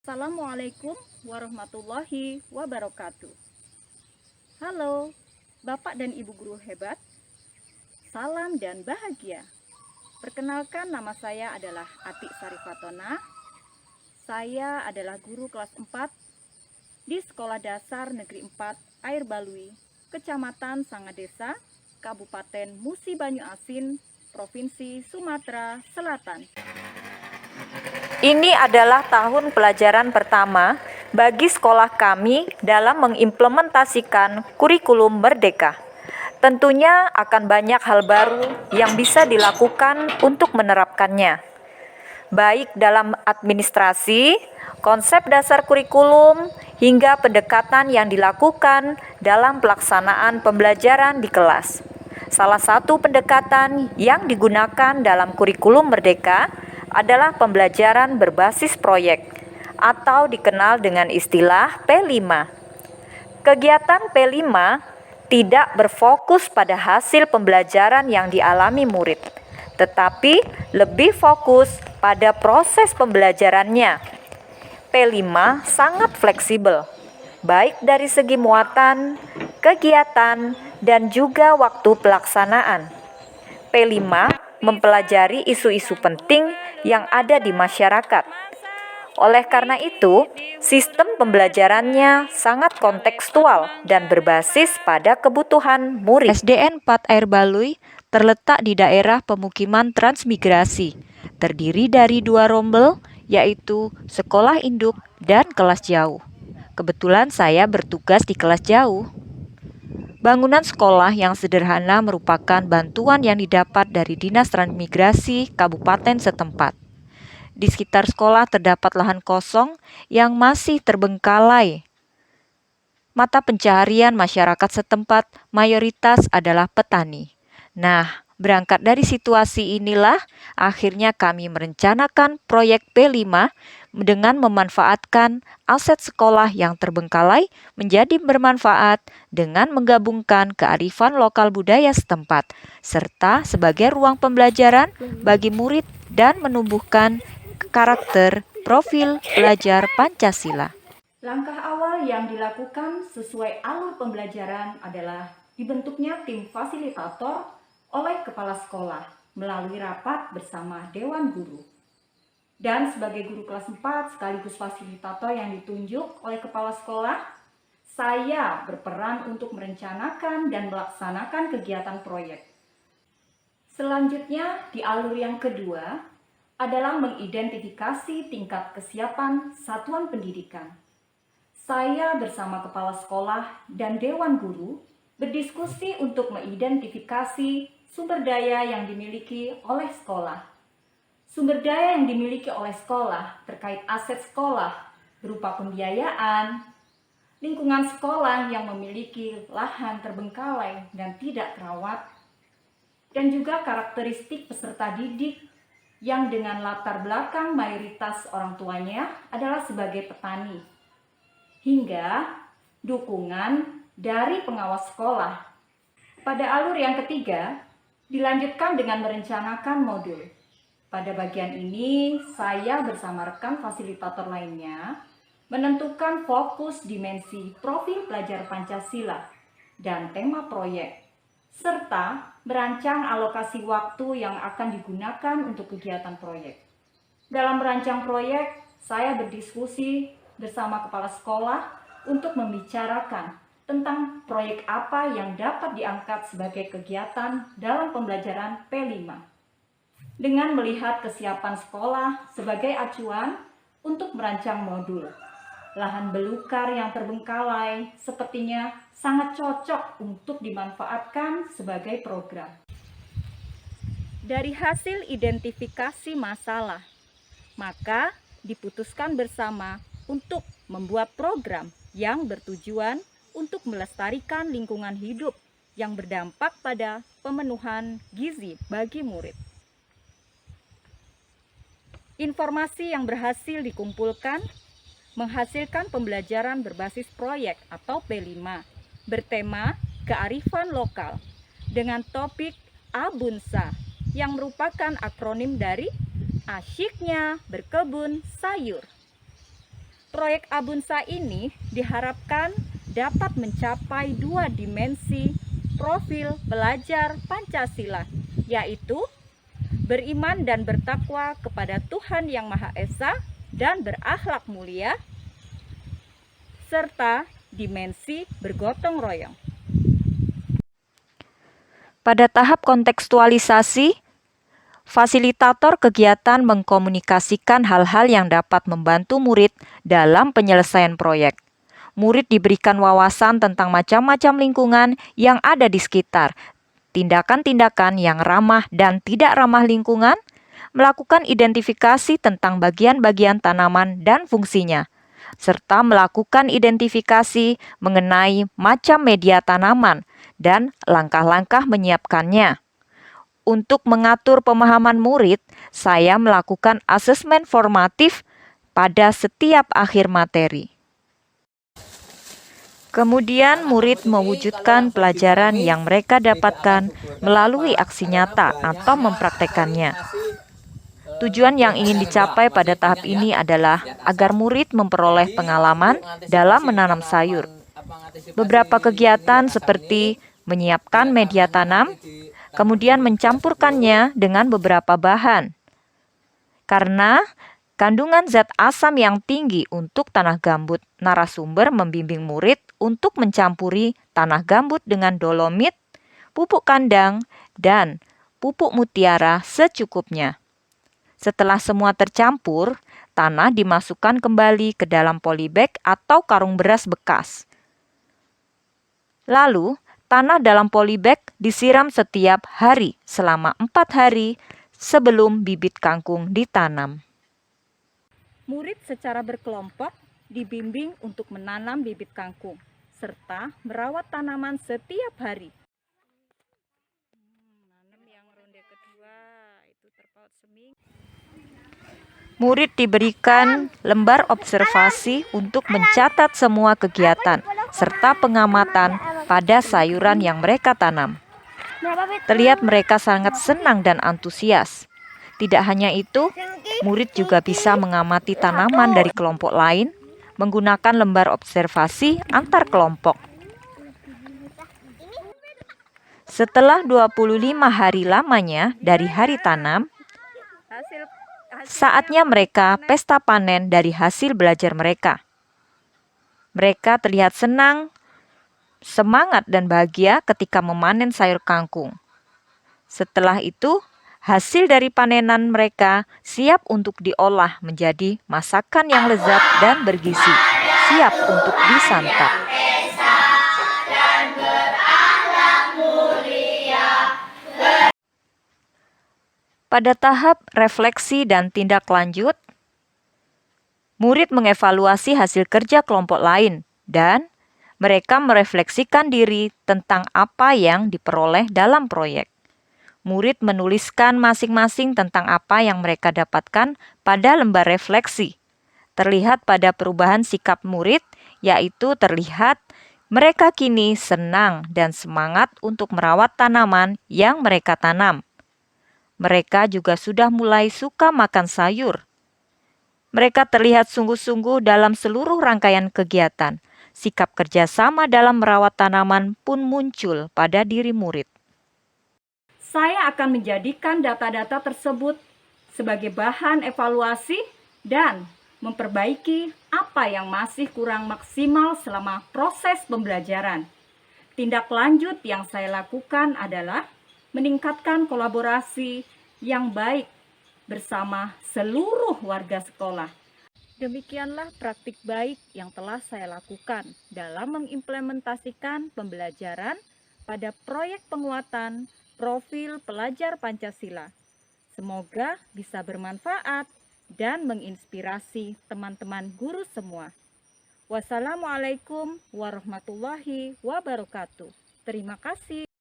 Assalamualaikum warahmatullahi wabarakatuh. Halo, Bapak dan Ibu guru hebat. Salam dan bahagia. Perkenalkan, nama saya adalah Atik Sarifatona. Saya adalah guru kelas 4 di Sekolah Dasar Negeri 4 Air Balui, Kecamatan Sangadesa, Kabupaten Musi Banyu Asin, Provinsi Sumatera Selatan. Ini adalah tahun pelajaran pertama bagi sekolah kami dalam mengimplementasikan kurikulum Merdeka. Tentunya akan banyak hal baru yang bisa dilakukan untuk menerapkannya, baik dalam administrasi, konsep dasar kurikulum, hingga pendekatan yang dilakukan dalam pelaksanaan pembelajaran di kelas. Salah satu pendekatan yang digunakan dalam kurikulum Merdeka adalah pembelajaran berbasis proyek atau dikenal dengan istilah P5. Kegiatan P5 tidak berfokus pada hasil pembelajaran yang dialami murid, tetapi lebih fokus pada proses pembelajarannya. P5 sangat fleksibel, baik dari segi muatan, kegiatan, dan juga waktu pelaksanaan. P5 mempelajari isu-isu penting yang ada di masyarakat. Oleh karena itu, sistem pembelajarannya sangat kontekstual dan berbasis pada kebutuhan murid. SDN 4 Air Balui terletak di daerah pemukiman transmigrasi, terdiri dari 2 rombel, yaitu sekolah induk dan kelas jauh. Kebetulan saya bertugas di kelas jauh. Bangunan sekolah yang sederhana merupakan bantuan yang didapat dari Dinas Transmigrasi Kabupaten setempat. Di sekitar sekolah terdapat lahan kosong yang masih terbengkalai. Mata pencaharian masyarakat setempat mayoritas adalah petani. Nah, berangkat dari situasi inilah akhirnya kami merencanakan proyek P5 dengan memanfaatkan aset sekolah yang terbengkalai menjadi bermanfaat dengan menggabungkan kearifan lokal budaya setempat serta sebagai ruang pembelajaran bagi murid dan menumbuhkan karakter profil belajar Pancasila. Langkah awal yang dilakukan sesuai alur pembelajaran adalah dibentuknya tim fasilitator oleh kepala sekolah melalui rapat bersama Dewan Guru. Dan sebagai guru kelas 4 sekaligus fasilitator yang ditunjuk oleh kepala sekolah, saya berperan untuk merencanakan dan melaksanakan kegiatan proyek. Selanjutnya, di alur yang kedua adalah mengidentifikasi tingkat kesiapan satuan pendidikan. Saya bersama kepala sekolah dan dewan guru berdiskusi untuk mengidentifikasi sumber daya yang dimiliki oleh sekolah. Sumber daya yang dimiliki oleh sekolah terkait aset sekolah berupa pembiayaan, lingkungan sekolah yang memiliki lahan terbengkalai dan tidak terawat, dan juga karakteristik peserta didik yang dengan latar belakang mayoritas orang tuanya adalah sebagai petani, hingga dukungan dari pengawas sekolah. Pada alur yang ketiga, dilanjutkan dengan merencanakan modul. Pada bagian ini, saya bersama rekan fasilitator lainnya menentukan fokus dimensi profil pelajar Pancasila dan tema proyek, serta merancang alokasi waktu yang akan digunakan untuk kegiatan proyek. Dalam merancang proyek, saya berdiskusi bersama kepala sekolah untuk membicarakan tentang proyek apa yang dapat diangkat sebagai kegiatan dalam pembelajaran P5. Dengan melihat kesiapan sekolah sebagai acuan untuk merancang modul, lahan belukar yang terbengkalai sepertinya sangat cocok untuk dimanfaatkan sebagai program. Dari hasil identifikasi masalah, maka diputuskan bersama untuk membuat program yang bertujuan untuk melestarikan lingkungan hidup yang berdampak pada pemenuhan gizi bagi murid. Informasi yang berhasil dikumpulkan menghasilkan pembelajaran berbasis proyek atau P5 bertema kearifan lokal dengan topik Abunsa yang merupakan akronim dari asyiknya berkebun sayur. Proyek Abunsa ini diharapkan dapat mencapai 2 dimensi profil pelajar Pancasila, yaitu beriman dan bertakwa kepada Tuhan Yang Maha Esa dan berakhlak mulia, serta dimensi bergotong royong. Pada tahap kontekstualisasi, fasilitator kegiatan mengkomunikasikan hal-hal yang dapat membantu murid dalam penyelesaian proyek. Murid diberikan wawasan tentang macam-macam lingkungan yang ada di sekitar, tindakan-tindakan yang ramah dan tidak ramah lingkungan, melakukan identifikasi tentang bagian-bagian tanaman dan fungsinya, serta melakukan identifikasi mengenai macam media tanaman dan langkah-langkah menyiapkannya. Untuk mengatur pemahaman murid, saya melakukan asesmen formatif pada setiap akhir materi. Kemudian murid mewujudkan pelajaran yang mereka dapatkan melalui aksi nyata atau mempraktekannya. Tujuan yang ingin dicapai pada tahap ini adalah agar murid memperoleh pengalaman dalam menanam sayur. Beberapa kegiatan seperti menyiapkan media tanam, kemudian mencampurkannya dengan beberapa bahan. Karena kandungan zat asam yang tinggi untuk tanah gambut, narasumber membimbing murid untuk mencampuri tanah gambut dengan dolomit, pupuk kandang, dan pupuk mutiara secukupnya. Setelah semua tercampur, tanah dimasukkan kembali ke dalam polybag atau karung beras bekas. Lalu, tanah dalam polybag disiram setiap hari selama 4 hari sebelum bibit kangkung ditanam. Murid secara berkelompok dibimbing untuk menanam bibit kangkung, serta merawat tanaman setiap hari. Nanam yang ronde kedua itu terpaut seminggu. Murid diberikan lembar observasi untuk mencatat semua kegiatan serta pengamatan pada sayuran yang mereka tanam. Terlihat mereka sangat senang dan antusias. Tidak hanya itu, murid juga bisa mengamati tanaman dari kelompok lain menggunakan lembar observasi antar kelompok. Setelah 25 hari lamanya dari hari tanam, saatnya mereka pesta panen dari hasil belajar mereka. Mereka terlihat senang, semangat dan bahagia ketika memanen sayur kangkung. Setelah itu, hasil dari panenan mereka siap untuk diolah menjadi masakan yang lezat dan bergizi, siap untuk disantap. Pada tahap refleksi dan tindak lanjut, murid mengevaluasi hasil kerja kelompok lain dan mereka merefleksikan diri tentang apa yang diperoleh dalam proyek. Murid menuliskan masing-masing tentang apa yang mereka dapatkan pada lembar refleksi. Terlihat pada perubahan sikap murid, yaitu terlihat mereka kini senang dan semangat untuk merawat tanaman yang mereka tanam. Mereka juga sudah mulai suka makan sayur. Mereka terlihat sungguh-sungguh dalam seluruh rangkaian kegiatan. Sikap kerjasama dalam merawat tanaman pun muncul pada diri murid. Saya akan menjadikan data-data tersebut sebagai bahan evaluasi dan memperbaiki apa yang masih kurang maksimal selama proses pembelajaran. Tindak lanjut yang saya lakukan adalah meningkatkan kolaborasi yang baik bersama seluruh warga sekolah. Demikianlah praktik baik yang telah saya lakukan dalam mengimplementasikan pembelajaran pada proyek penguatan profil pelajar Pancasila. Semoga bisa bermanfaat dan menginspirasi teman-teman guru semua. Wassalamualaikum warahmatullahi wabarakatuh. Terima kasih.